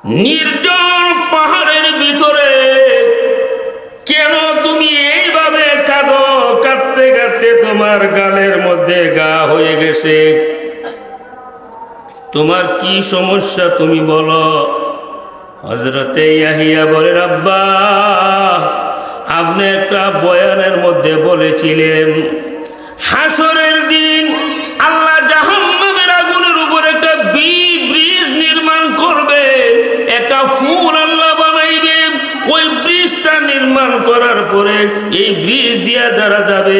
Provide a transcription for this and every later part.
নির্জন পাহাড়ের ভিতরে কেন তুমি এইভাবে কাঁদো? কাঁদতে কাঁদতে তোমার গালের মধ্যে গা হয়ে গেছে, তোমার কি সমস্যা তুমি বলো। হযরতে ইয়াহিয়া বলেন, আব্বা আপনি একটা বয়ানের মধ্যে বলেছিলেন হাসরের দিন আল্লাহ জাহান্নামের আগুনের উপর একটা ব্রিজ নির্মাণ করবে, একটা ফুল আল্লাহ বানাইবে। ওই ব্রিজটা নির্মাণ করার পরে এই ব্রিজ দিয়া যারা যাবে,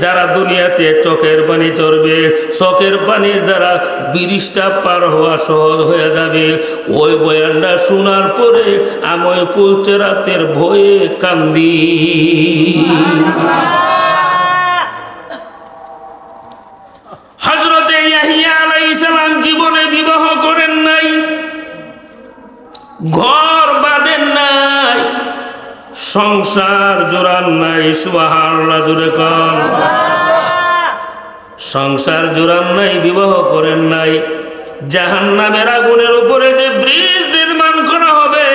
যারা দুনিয়াতে চোখের পানি চড়বে, চোখের পানির দ্বারা ব্রিজটা পার হওয়া সহজ হয়ে যাবে। ওই বয়ানটা শোনার পরে আমি ওই পুলচেরাতের ভয়ে কান্দি। হযরতে ইয়াহিয়া আলাইহিস সালাম জীবনে বিবাহ করেন নাই, ঘর বাঁধেন নাই, সংসার জোড়ান নাই। সুবহানাল্লাহ জোরে কোন। সংসার জোড়ান নাই, বিবাহ করেন নাই। জাহান্নামের আগুনের উপরে যে ব্রিজ নির্মাণ করা হবে,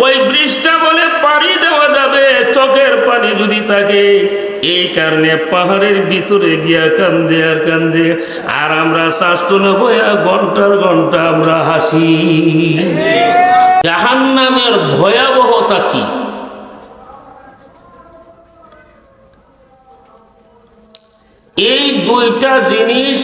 ওই ব্রিজটা বলে পাড়ি দেওয়া যাবে চোখের পানি যদি থাকে। এই কারণে পাহাড়ের ভিতরে গিয়া কান্দে আর কান্দে, আর আমরা শাস্ত্রনে বয়া ঘন্টার ঘন্টা আমরা হাসি। জাহান্নামের ভয়াবহতা কি? এই দুইটা জিনিস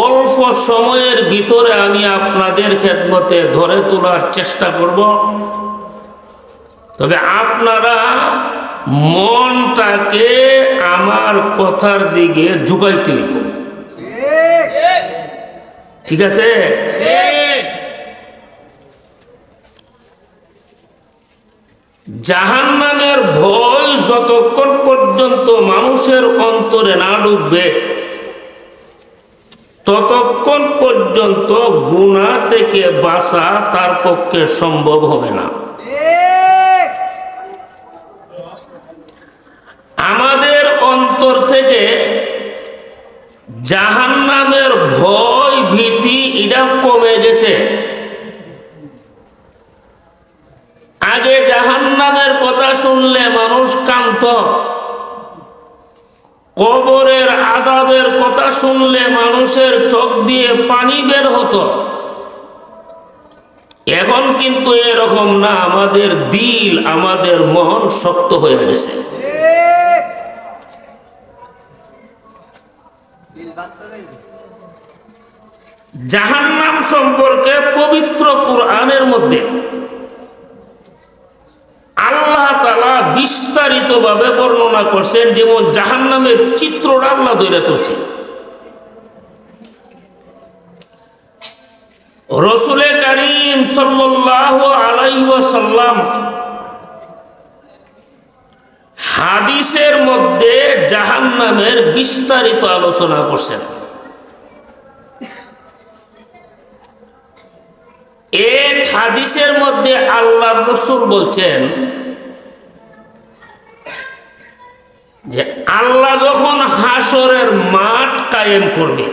অল্প সময়ের ভিতরে আমি আপনাদের খেদমতে ধরে তোলার চেষ্টা করব। তবে আপনারা মনটাকে আমার কথার দিকে ঝুঁকাইতে হইব, ঠিক আছে? জাহান্নামের ভয় যতক্ষণ পর্যন্ত মানুষের অন্তরে না ঢুকবে, ততক্ষণ পর্যন্ত গুনাহ থেকে বাঁচা তার পক্ষে সম্ভব হবে না। আমাদের অন্তর থেকে জাহান্নামের ভয় ভীতি এটা কমে গেছে। আগে জাহান্নামের কথা শুনলে মানুষ কাঁদত, কবরের আযাবের কথা শুনলে মানুষের চোখ দিয়ে পানি বের হতো। এখন কিন্তু এরকম না, আমাদের দিল, আমাদের মন শক্ত হয়ে গেছে। জাহান্নাম সম্পর্কে পবিত্র কোরআনের মধ্যে আল্লাহ তাআলা বিস্তারিতভাবে বর্ণনা করছেন। যেমন জাহান্নামের চিত্রটা আল্লাহ ধরে তুলছে। রাসূল কারীম সাল্লাল্লাহু আলাইহি ওয়াসাল্লাম হাদিসের মধ্যে জাহান্নামের বিস্তারিত আলোচনা করছেন। এক হাদিসের মধ্যে আল্লাহর রাসূল বলছেন যে আল্লাহ যখন হাসরের মাঠ কায়েম করবে,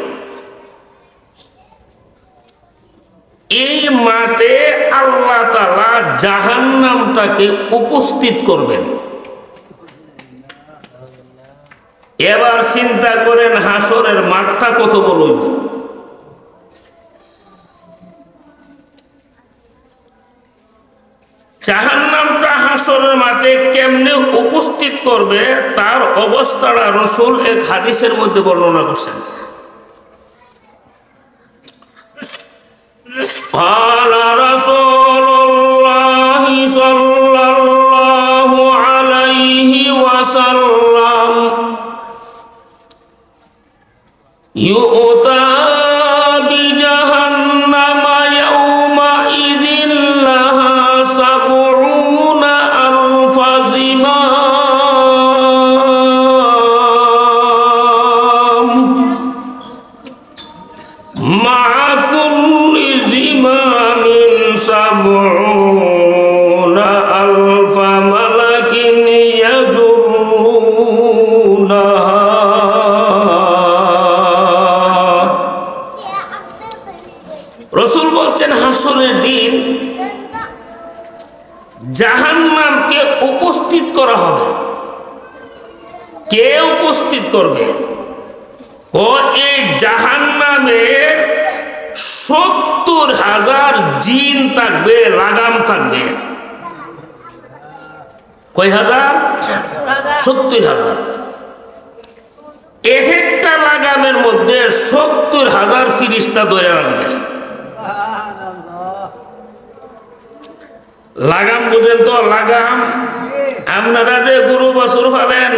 এই মাঠে আল্লাহ তাআলা জাহান্নামটাকে উপস্থিত করবেন। এবার চিন্তা করেন হাসরের মাঠটা কত বড় হইব। জাহান্নামটা হাসরের মাঠে কেমনে উপস্থিত করবে তার অবস্থাটা রাসূল এক হাদিসের মধ্যে বর্ণনা করছেন। قال رسول الله صلى الله عليه وسلم يؤتى بجهنم يومئذ لها 70,000 زمام বলছেন হাসরের দিন জাহান্নামকে উপস্থিত করা হবে। কে উপস্থিত করবে? ও এই জাহান্নামের 70,000 জিন থাকবে, লাগাম থাকবে। কয় হাজার? 70,000। এক একটা লাগামের মধ্যে 70,000 ফিরিস্তা ধরে রাখবে। লাগাম বুঝেন তো? লাগাম আপনারা যে গরু বাছুর ফালেন,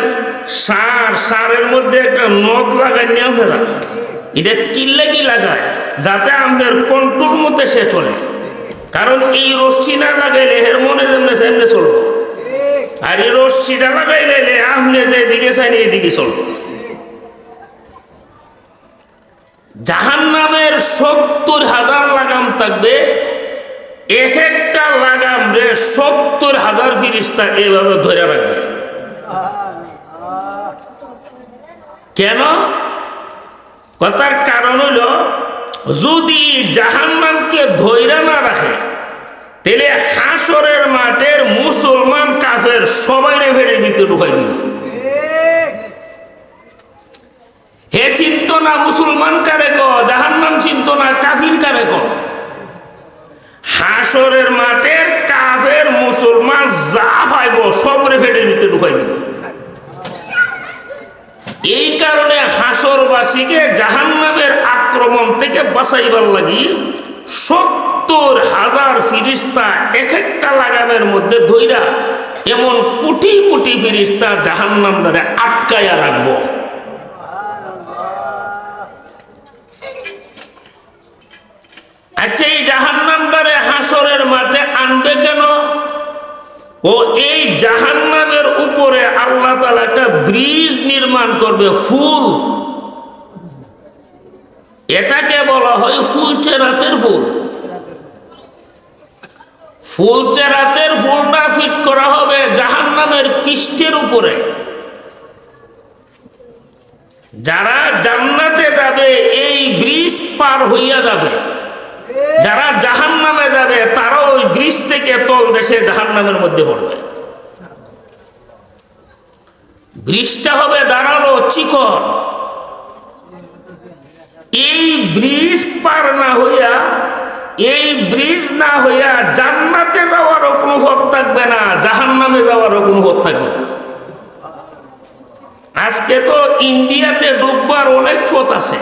সারের মধ্যে একটা নখ লাগাই নিয়ে আপনারা এটা কিল্লে কি লাগায় যাতে আমাদের কন্ট্রোল মতে সে চলে। কারণ এই রশ্মি না লাগাইলে এর মনে যেমনে সেমনে চলবে, আর এই রশ্মিটা লাগাইলে আপনি যে দিকে চাইন এইদিকে চলবে। জাহান্নামের 70,000 লাগাম থাকবে। এক একটা লাগাম রে 70,000 ফিরিস্তা এভাবে ধরে রাখবে। কেন? কথার কারণ হইল, যদি জাহান্নামকে ধৈর্য না রাখে তাহলে হাসরের মাঠের মুসলমান কাফের সবাই ফেলে ভিতরে ঢুকাই দিবে। হে চিন্ত না মুসলমান কারে ক, জাহান্নাম চিন্ত না কাফির কারে ক। হাসরের মাঠের কাফের মুসলমান যা পাইব সবরে ফেটের ভিতরে ঢুকাই দিবে। এই কারণে হাসরবাসীকে জাহান্নামের আক্রমণ থেকে বাঁচাইবার লাগি 70,000 ফিরিস্তা এক একটা লাগামের মধ্যে ধইরা এমন কোটি কোটি ফিরিস্তা জাহান্নাম দ্বারা আটকাইয়া রাখবো। আচ্ছা, এই জাহান্নাম দ্বারা হাসরের মাঠে আনবে কেন? ও এই জাহান্নামের উপরে আল্লাহ তাআলা একটা ব্রিজ নির্মাণ করবে, ফুল। এটাকে বলা হয় ফুলচেরাতের ফুল। ফুলচেরাতের ফুলটা ফিট করা হবে জাহান্নামের পৃষ্ঠের উপরে। যারা জান্নাতে যাবে এই ব্রিজ পার হইয়া যাবে, যারা জাহান্নামে যাবে তারা ওই ব্রিজ থেকে তল দেশে জাহান্নামের মধ্যে পড়বে। ব্রিজটা হবে দাঁড়ালো, চিকন। এই ব্রিজ পার না হইয়া, এই ব্রিজ না হইয়া জান্নাতে যাওয়ারও কোনো পথ থাকবে না, জাহান্নামে যাওয়ারও কোনো পথ থাকবে না। আজকে তো ইন্ডিয়াতে ঢুকবার অনেক পথ আছে,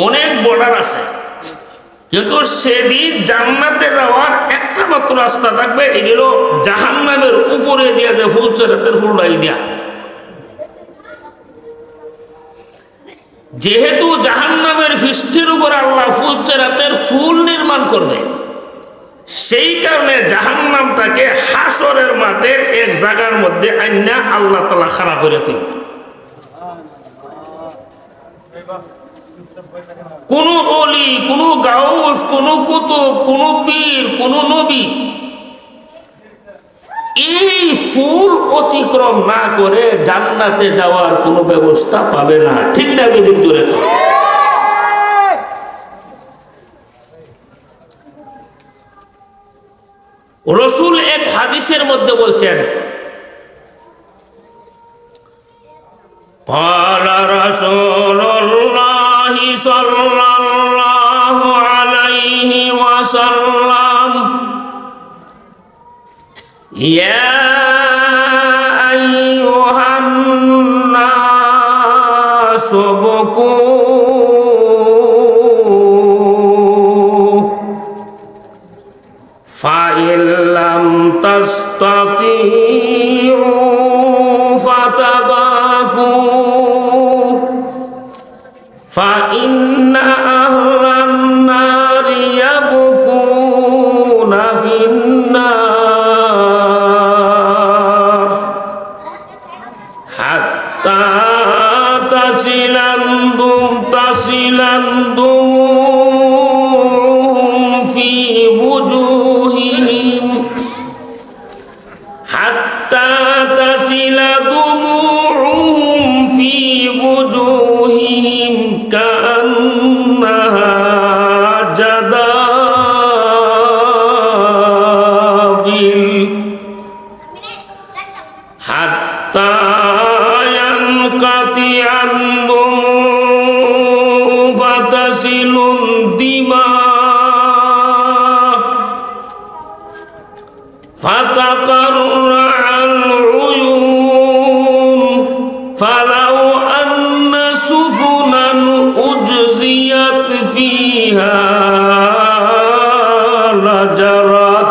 অনেক বর্ডার আছে, কিন্তু সেদিন জান্নাতে যাওয়ার একটা মাত্র রাস্তা থাকবে, এগুলো জাহান্নামের উপরে দিয়া যে ফুলচেরাতের ফুলটাই দিয়া। যেহেতু জাহান্নামের পৃষ্ঠের উপর আল্লাহ ফুলচেরাতের ফুল নির্মাণ করবে, সেই কারণে জাহান্নামটাকে হাসরের মাঠের এক জায়গার মধ্যে আইনা আল্লাহ তাআলা খাড়া করে তুলবে। কোন অলি, কোন গাউস, কোন কুতুব, কোন পীর, কোন নবী এই ফুল অতিক্রম না করে জান্নাতে যাওয়ার কোনো ব্যবস্থা পাবে না। ঠিক না? বেদিন জোরে তো। রাসূল এক হাদিসের মধ্যে বলছেন, ক্বালা রাসূলুল্লাহি সাল্লাল্লাহু আলাইহি ওয়াসাল্লাম, ইয়া আইয়ুহান নাসু বুকু ফাইন লাম তাসতাতিউ ফাতাবাকু ফাইন্না আহলান নারি ইয়াবকুনা ফিন্নার হাত্তা তাসিলান্দুম ফি বুজুহিহিম হাত্তা فتقرع العيون فلو أن سفنا أجزيت فيها لجرت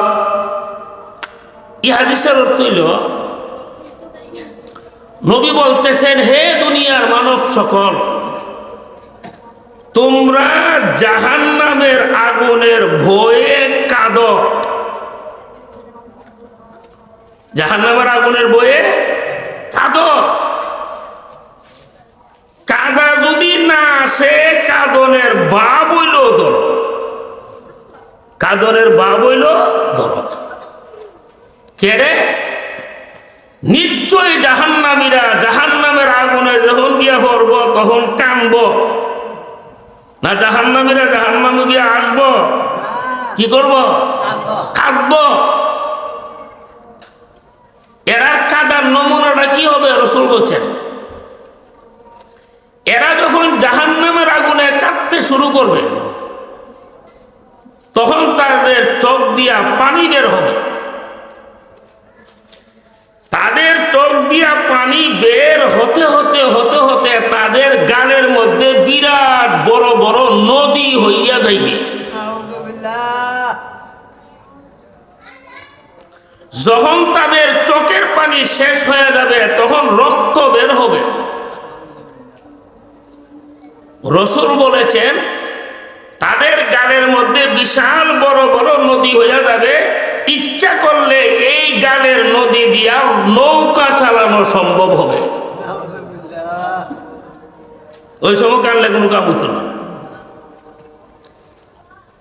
এই হাদিসের অর্থ হইল নবী বলতেছেন, হে দুনিয়ার মানব সকল, তোমরা জাহান্নামের আগুনের ভয়ে কাঁদো। জাহান্নামের আগুনের ভয়ে কাঁদো। কাঁদা যদি না আসে, কাঁদনের ভাব হইল ধরো, কাঁদনের ভাব হইল ধরো। কে রে? নিশ্চয় জাহান্নামীরা জাহান্নামের আগুনে যখন গিয়া পড়ব তখন কাঁদব না? জাহান্নামীরা জাহান্নামে গিয়া আসব, কি করব? কাঁদব। এরা কাঁদার নমুনাটা কি হবে? রাসূল বলছেন, এরা যখন জাহান্নামের আগুনে কাঁদতে শুরু করবে তখন তাদের চোখ দিয়া পানি বের হবে। তাদের চোখ দিয়া পানি বের হতে হতে হতে হতে তাদের গালের মধ্যে বিরাট বড় বড় নদী হইয়া যাইবে। যখন তাদের চোখের পানি শেষ হয়ে যাবে তখন রক্ত বের হবে। রাসূল বলেছেন, তাদের গালের মধ্যে বিশাল বড় বড় নদী হইয়া যাবে। ইচ্ছা করলে এই গালের নদী দিয়া নৌকা চালানো সম্ভব হবে। ওই সময় কানলে কোনো কাম হতো না।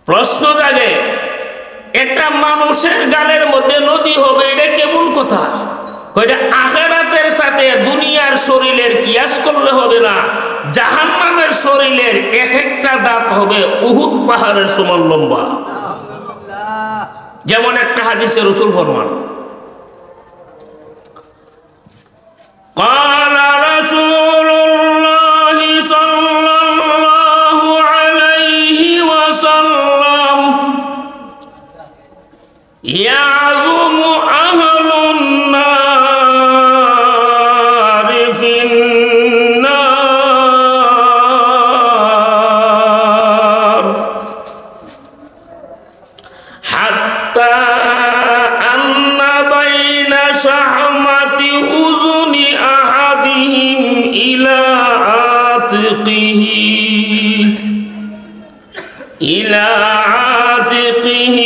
প্রশ্ন জাগে, একটা মানুষের গালের মধ্যে নদী হবে, এটা কেমন কথা? এটা আখিরাতের সাথে দুনিয়ার শরীরের কিয়াস করলে হবে না। জাহান্নামের শরীরের এক একটা দাঁত হবে উহুদ পাহাড়ের সমান লম্বা। যেমন একটা হাদিসে রাসূল ফরমান, قال رسول الله صلى الله عليه وسلم يعظم أهل النار في النار حتى أن بين شحمة أذن أحدهم إلى عاتقه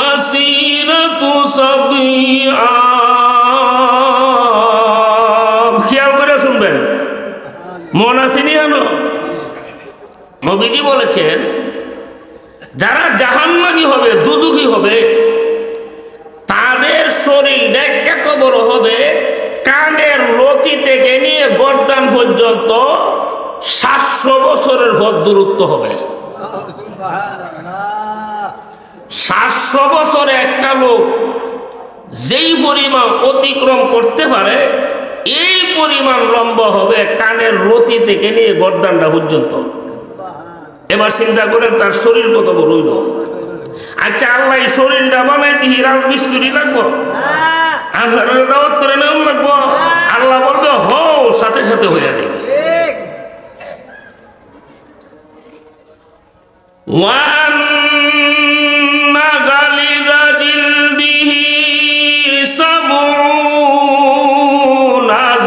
مسيرة 70 عام। খেয়াল করে শুনবেন, মন আছে নি? নবীজি বলেছেন, যারা জাহান্নামী হবে, দুজখী হবে, তাদের শরীরটা এত বড় হবে, কানের লতি থেকে নিয়ে গর্দান পর্যন্ত 700 বছরের পথ দূরত্ব হবে। 700 বছরে একটা লোক যেই পরিমাণ অতিক্রম করতে পারে, এই পরিমাণ লম্বা হবে কানের লতি থেকে নিয়ে গর্দানটা পর্যন্ত। এবার চিন্তা করেন তার শরীর কত বড় হইল। আচ্ছা, আল্লাহ এই শরীরটা বানাই দিই রাজমিস্ত্রি লাগবো? আল্লাহর দাওয়াত করে নেওয়া লাগবো? আল্লাহ বলতে হও, সাথে সাথে হয়ে যাবে। ওয়ান্না গালিজা জিলদিহি সাবউনা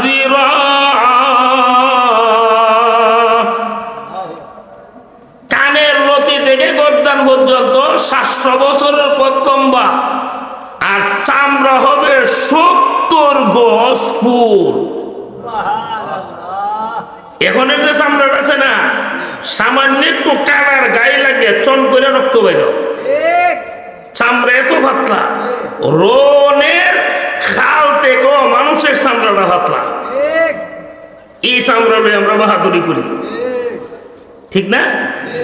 জিরাআ, কানের লতি থেকে গর্দান পর্যন্ত 700 বছরের পথ লম্বা, আর চামড়া হবে 70 গজ ফুট। এখনের যে চামড়াটা আছে না, সামান্য একটু কাটার গায়ে লাগে চন করে রক্ত বের। চামড়া এত পাতলা, রনের খাল থেকেও মানুষের চামড়াটা পাতলা। এই চামড়া লই আমরা বাহাদুরি করি, ঠিক না?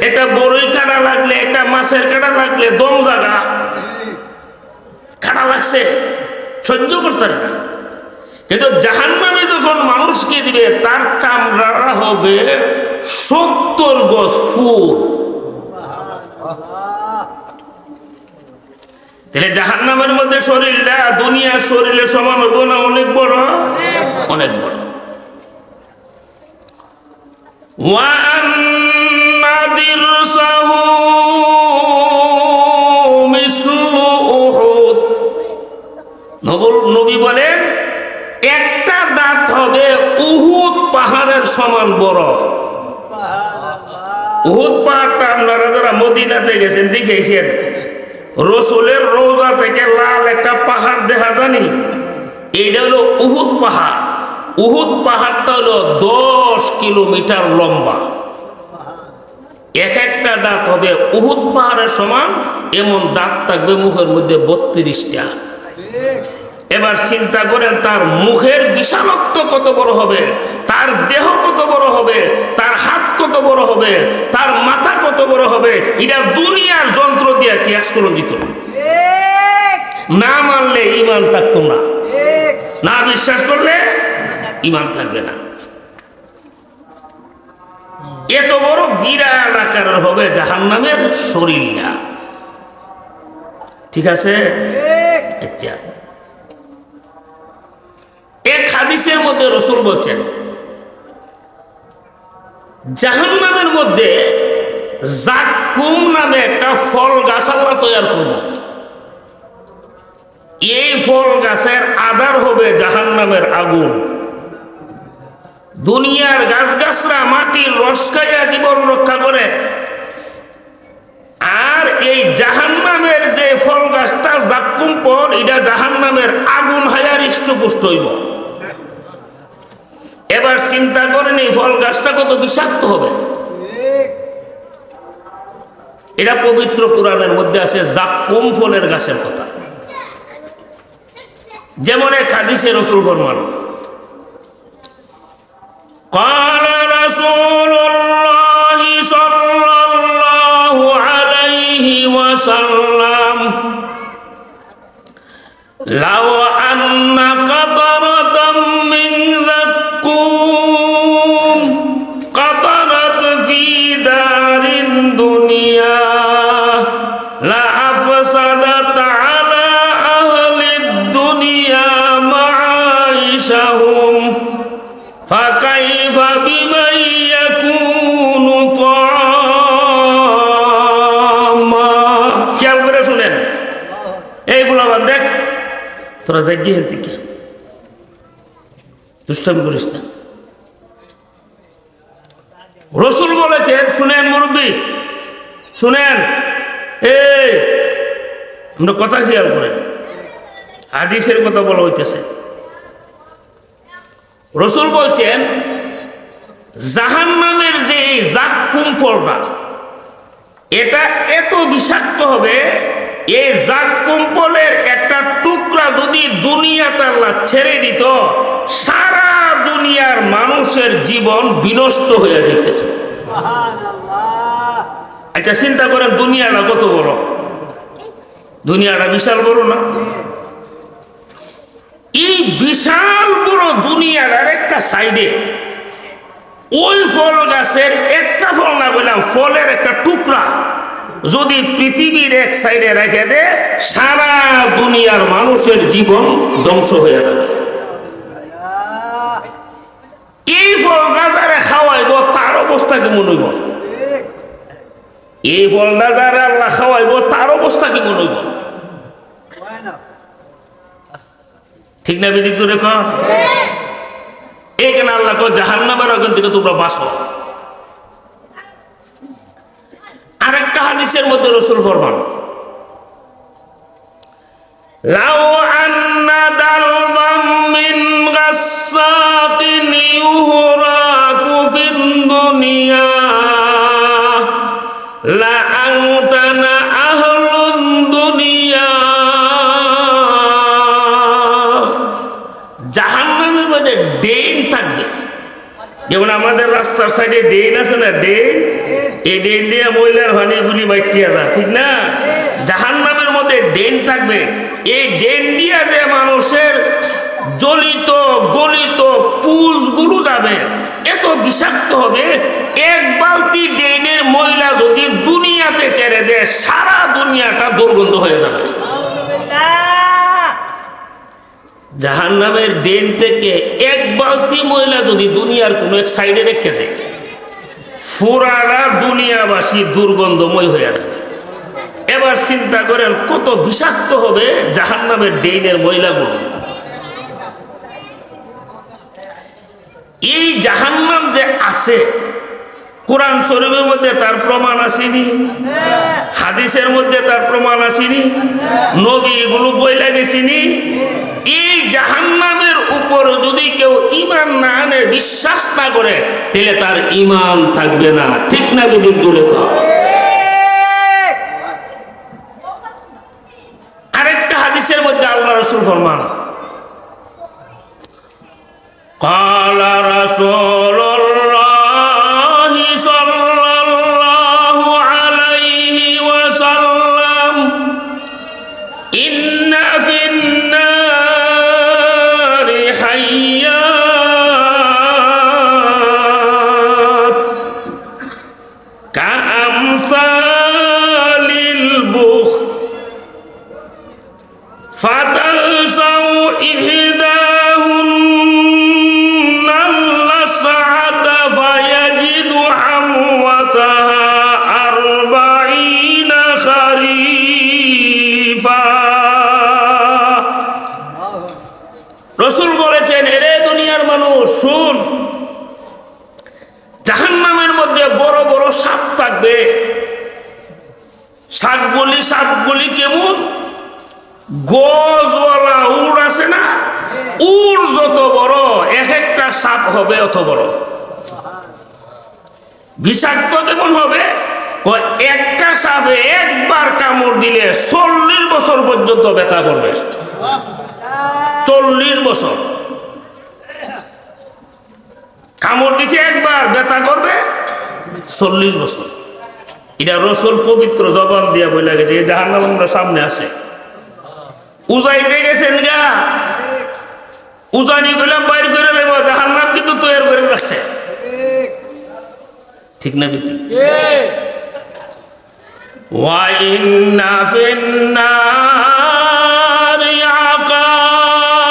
একটা বড়ই কাটা লাগলে, একটা মাছের কাটা লাগলে দম জাগা, কাটা লাগছে সহ্য করতে না। কিন্তু জাহান্নামে যখন মানুষকে দিবে, তার চামড়াটা হবে 70 গজ ফুট। তাহলে জাহান্নামের মধ্যে শরীরটা দুনিয়ার শরীরের সমান হবো না অনেক বড়? অনেক বড়। নবী বলেন একটা দাঁত হবে উহুদ পাহাড়ের সমান বড়। উহুদ পাহাড়টা আপনারা যারা মদিনাতে গেছেন দেখেছেন, রসুলের রওজা থেকে লাল একটা পাহাড় দেখা জানি, এইটা হলো উহুদ পাহাড়। উহুদ পাহাড়টা হলো 10 কিলোমিটার লম্বা। এক একটা দাঁত হবে উহুদ পাহাড়ের সমান, এমন দাঁত থাকবে মুখের মধ্যে 32টা। এবার চিন্তা করেন তার মুখের বিশালত্ব কত বড় হবে, তার দেহ কত বড় হবে, তার হাত কত বড় হবে, তার মাথা কত বড় হবে। এটা দুনিয়ার যন্ত্র দিয়ে কিয়াস করে দিত না। মানলে ঈমান থাকতো না, না বিশ্বাস করলে ঈমান থাকবে না। এত বড় বিরাট আকারের হবে জাহান্নামের শরীরটা। ঠিক আছে? আচ্ছা, এক হাদিসের মধ্যে রাসূল বলছেন জাহান্নামের মধ্যে জাক্কুম নামে একটা ফল গাছ আল্লাহ তৈরি করব। এই ফল গাছের আধার হবে জাহান্নামের আগুন। দুনিয়ার গাছগাছরা মাটির রস খাইয়া জীবন রক্ষা করে, আর এই জাহান্নামের যে ফল গাছটা জাক্কুম ফল, এটা জাহান্নামের আগুন হায়ার ইষ্টপুষ্ট হইব। এবার চিন্তা করেন এই ফল গাছটা কত বিষাক্ত হবে। এটা পবিত্র কোরআনের মধ্যে আছে জাক্কুম ফলের গাছের কথা। যেমন এক হাদিসে রাসূল ফরমান, قال رسول الله صلى الله عليه وسلم لو أن قطرة من ذكوم قطرت في دار الدنيا لأفسدت على أهل الدنيا معايشهم فكيف بمن يكون طعاما। খেয়াল করে শুনেন, এই ফুলাবান দেখ তোরা জাগিয়ে হেন থেকে দুষ্টামি করিস না। রাসূল বলেছেন, শুনেন মুরব্বী শুনেন, এই আমরা কথা খেয়াল করেন, হাদিসের কথা বলা হইতেছে। রাসূল বলছেন জাহান্নামের যে জাক্কুম ফলটা, এটা এত বিষাক্ত হবে, এই জাক্কুম ফলের একটা টুকরা যদি দুনিয়াতে আল্লাহ ছেড়ে দিত, সারা দুনিয়ার মানুষের জীবন বিনষ্ট হয়ে যেত। আচ্ছা চিন্তা করেন দুনিয়াটা কত বড়, দুনিয়াটা বিশাল বড় না? এই বিশাল বড় দুনিয়ার একটা সাইডে ওই ফল গাছের একটা ফল না বললাম, ফলের একটা টুকরা যদি পৃথিবীর এক সাইডে রেখে দে, সারা দুনিয়ার মানুষের জীবন ধ্বংস হয়ে যাবে। এই ফল গাছারে খাওয়াইব, তার অবস্থা কেমন হইব? এই ফল গাছারে আল্লাহ খাওয়াইব, তার অবস্থা কেমন হইব? ঠিক না বিদিক তো রেখো। এখানে আল্লাহ কয় জাহান্নামের আগুন থেকে তোমরা বাঁচো। আরেকটা হাদিসের মধ্যে রাসূল ফরমান, লাউ আন্না দালবাম মিন গাসসাকিন ইউহরাকু ফিদ দুনিয়া লা আনতানা আহলুদ দুনিয়া। জাহান্নামের মধ্যে ড্রেন থাকবে, যেমন আমাদের রাস্তার সাইডে ড্রেন আছে না, ড্রেন, এই ড্রেন দিয়ে ময়লার পানিগুলি বাইচিয়া যায়, ঠিক না? জাহান্নামের মধ্যে ড্রেন থাকবে, এই ড্রেন দিয়ে যে মানুষের জ্বলিত গলিত পুষগুলো যাবে, এত বিষাক্ত হবে। এক বালতি ড্রেনের ময়লা যদি দুনিয়াতে ছেড়ে দেয়, সারা দুনিয়াটা দুর্গন্ধ হয়ে যাবে। জাহান্নামের ড্রেন থেকে এক বালতি ময়লা যদি দুনিয়ার কোনো এক সাইডে রেখে দেয়, পুরানা দুনিয়াবাসী দুর্গন্ধময় হয়ে যাবে। এবার চিন্তা করেন কত বিষাক্ত হবে জাহান্নামের ড্রেনের ময়লাগুলো। এই জাহান্নাম যে আছে, কোরআন শরীফের মধ্যে তার প্রমাণ আসেনি, হাদিসের মধ্যে তার প্রমাণ আসেনি, নবী এগুলো বইলা গেছিনি। এই জাহান্নামের উপর যদি কেউ ঈমান না আনে, বিশ্বাস না করে, তাহলে তার ঈমান থাকবে না। ঠিক না? যদি জোরে কও। আরেকটা হাদিসের মধ্যে আল্লাহ রাসূল ফরমান, قال رسول الله صلى الله عليه وسلم إن في النار حيات كأمثال البخت فتلسع إحداهن اللسعة فيجد حموتها 40 خريفا। রাসূল বলেছেন, এরে দুনিয়ার মানুষ শুন, জাহান্নামের মধ্যে বড় বড় সাপ থাকবে। সাপগুলি কেমন? গজওয়ালা উড় আছে না, উড় যত বড়, এক একটা সাপ হবে অত বড়। বিষাক্ত কেমন হবে? একটা সাপে একবার কামড় দিলে 40 বছর পর্যন্ত ব্যথা করবে। 40 বছর কামড় দিচ্ছে, একবার ব্যথা করবে 40 বছর। এটা রাসূল পবিত্র জবান দিয়া বলে গেছে। এই জাহান্নাম আমরা সামনে আছে, উজাইতে গেছেন গা, উজানি গুলা বাইর করে নেব, জাহান্নাম কিন্তু তৈরি করে রাখছে। ঠিক না বিতি? ওয়া ইন্না ফিন্নারি আকারিব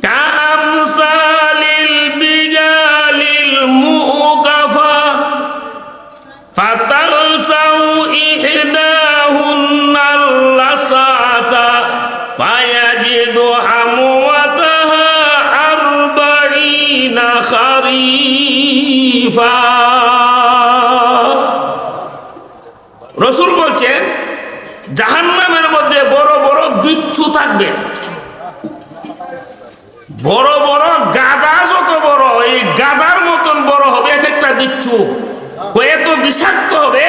কামসালিল বিগালিল মুকাফা ফাতালসাউ ইহদাহুন্না লাসাতা ফায়াজিদু হামওয়াতাহা 40 খারিফা। রাসূল বলছেন, জাহান্নামের মধ্যে বড় বড় বিচ্ছু থাকবে, বড় বড় গাদা, যত বড় এই গাদার মতন বড় হবে এক একটা বিচ্ছু। এত বিষাক্ত হবে,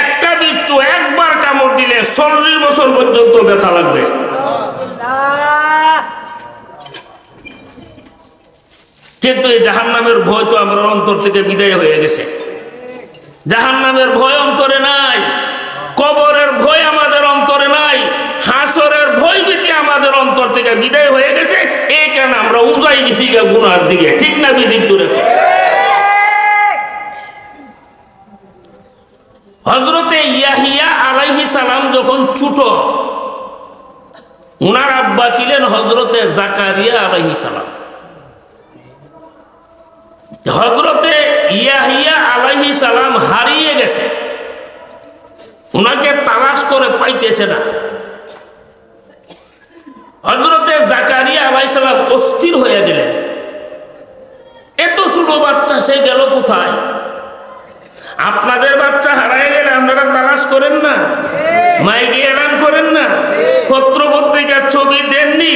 একটা বিচ্ছু একবার কামড় দিলে 40 বছর পর্যন্ত ব্যথা লাগবে। কিন্তু এই জাহান্নামের ভয় তো আমার অন্তর থেকে বিদায় হয়ে গেছে। জাহান্নামের ভয় অন্তরে নাই, কবরের ভয় আমাদের অন্তরে নাই, হাসরের ভয় ভীতি আমাদের অন্তর থেকে বিদায় হয়ে গেছে। এই কারণে আমরা উজাই গেছি গুনার দিকে। ঠিক না বিদিক জুড়ে? হযরতে ইয়াহিয়া আলাইহিস সালাম যখন ছোট, উনার আব্বা ছিলেন হযরতে জাকারিয়া আলাইহিস সালাম। হযরতে ইয়াহিয়া আলাইহিস সালাম হারিয়ে গেছে, উনাকে তালাশ করে পাইতেছে না। হযরতে জাকারিয়া আলাইহিস সালাম অস্থির হয়ে গেলেন, এত ছোট বাচ্চা সে গেল কোথায়? আপনাদের বাচ্চা হারিয়ে গেলে আপনারা তালাশ করেন না, মাইকে এলান করেন না, পত্র পত্রিকার ছবি দেননি?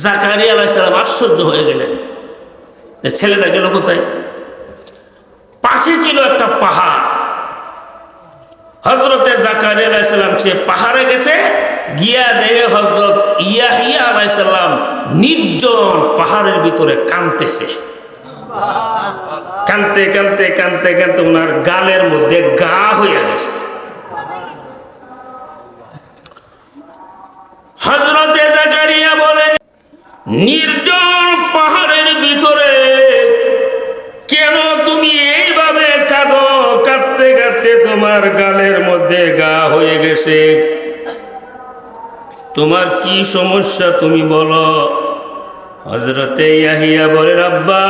জাকারিয়া আলাইহিস সালাম আশ্চর্য হয়ে গেলেন, ছেলেটা গেল কোথায়? পাশে ছিল একটা পাহাড়। হযরতে জাকারিয়া আলাইহিস সালাম সে পাহাড়ে গেছে, গিয়া দেখে হযরত ইয়াহিয়া আলাইহিস সালাম নির্জন পাহাড়ের ভিতরে কাঁদতেছে। কাঁদতে কাঁদতে কাঁদতে কাঁদতে ওনার গালের মধ্যে গা হইয়া গেছে। হযরতে জাকারিয়া বলেন, নির্জন পাহাড়ের ভিতরে কেন তুমি এইভাবে কাঁদো? কাঁদতে কাঁদতে তোমার গালের মধ্যে গা হয়ে গেছে, তোমার কি সমস্যা তুমি বলো। হযরতে ইয়াহিয়া বলেন, আব্বা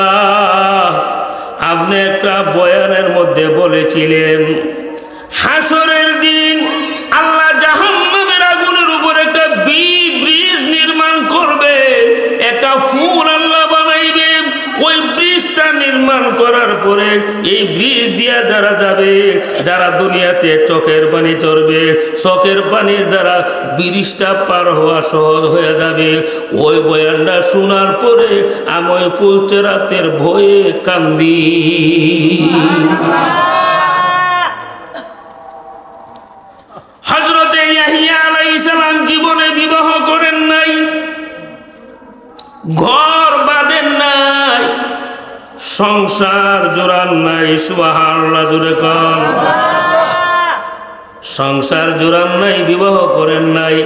আপনি একটা বয়ানের মধ্যে বলেছিলেন হাসরের দিন আল্লাহ জাহান্নামের আগুনের উপর একটা ব্রিজ নির্মাণ করবে, একটা ফুল আল্লাহ বানাইবে। ওই ব্রিজটা নির্মাণ করার পরে এই ব্রিজ দিয়া যারা যাবে, যারা দুনিয়াতে চোখের পানি চড়বে, চোখের পানির দ্বারা ব্রিজটা পার হওয়া সহজ হয়ে যাবে। ওই বয়ানটা শোনার পরে আমি ওই পুলচেরাতের ভয়ে কান্দি। হযরতে ইয়াহিয়া আলাইহিস সালাম জীবনে বিবাহ করেন নাই, ঘর বাঁধেন নাই, সংসার জোড়ান নাই। সুবহানাল্লাহ, জোরে কর। সংসার জোড়ান নাই, বিবাহ করেন নাই।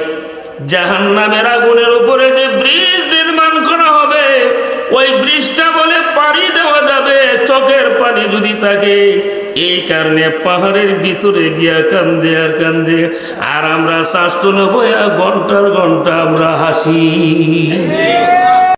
জাহান্নামের আগুনের উপরে যে ব্রিজ নির্মাণ করা হবে, ওই ব্রিজটা বলে পাড়ি দেওয়া যাবে চোখের পানি যদি থাকে। এই কারণে পাহাড়ের ভিতরে গিয়া কান্দে আর কান্দে, আর আমরা শ্বাস বয়া ঘন্টার ঘন্টা আমরা হাসি।